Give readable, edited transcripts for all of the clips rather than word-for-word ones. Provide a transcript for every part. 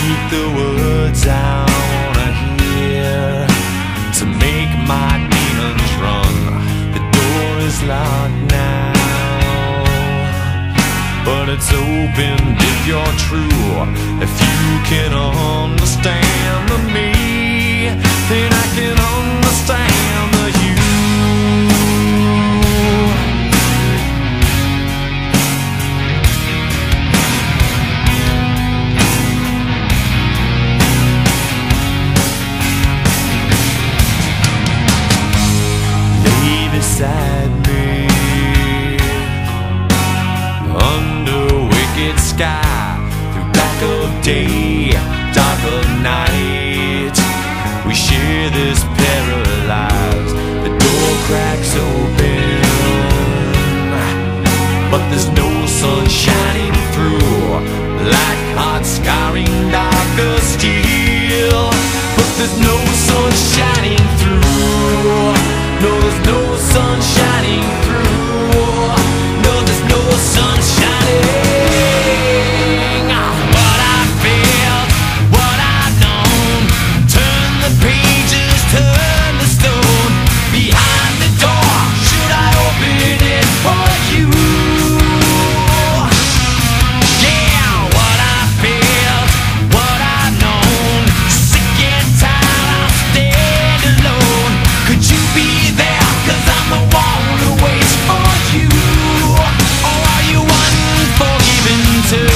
speak the words I wanna hear, to make my demons run. The door is locked now, but it's open if you're true. If you can understand the me, then I can understand the you. Lay beside me under wicked sky, through dark of day, dark of night. We share this paralyzed. The door cracks open, but there's no sun shining through, like hot scarring dark of steel. But there's no sun shining through. No, there's no sun shining through. No, there's no sun shining. What I felt, what I've known, turn the pages, turn the stone. Behind the door, should I open it for you? Yeah, what I felt, what I've known, sick and tired, I'll stand alone. Could you be there? 'Cause I'm the one who waits for you. Or are you unforgiven too?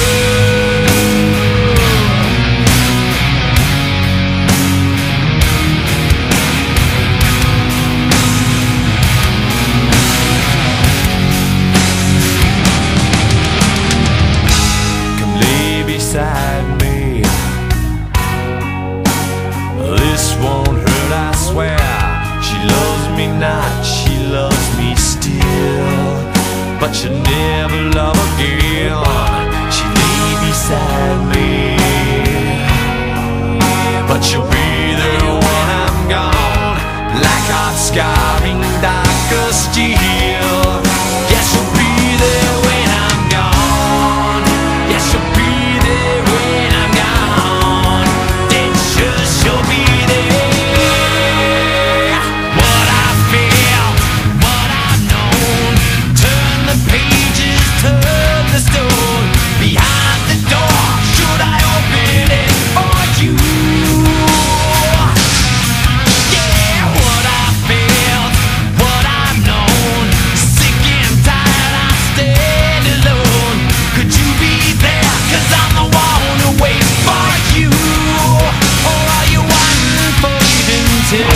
Come lay beside me. This won't hurt, I swear. She loves me not, she loves me still, but she'll never love again. She lay beside me, but she'll be there when I'm gone, like hot scarring dark of steel. Yeah, she'll be there when I'm gone. Yeah, she'll be there when I'm gone. Then she'll be there. What I feel, what I've known, turn the pages, turn the stone. Behind the door, should I open it for you? Yeah, what I felt, what I've known, sick and tired, I stand alone. Could you be there? 'Cause I'm the one who waits for you. Or are you unforgiven too?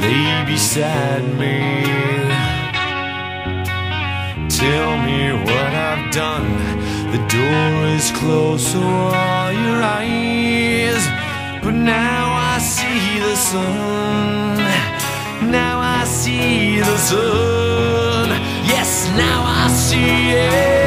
Lay beside me. Tell me what I've done. The door is closed, so are your eyes. But now I see the sun. Now I see the sun. Yes, now I see it.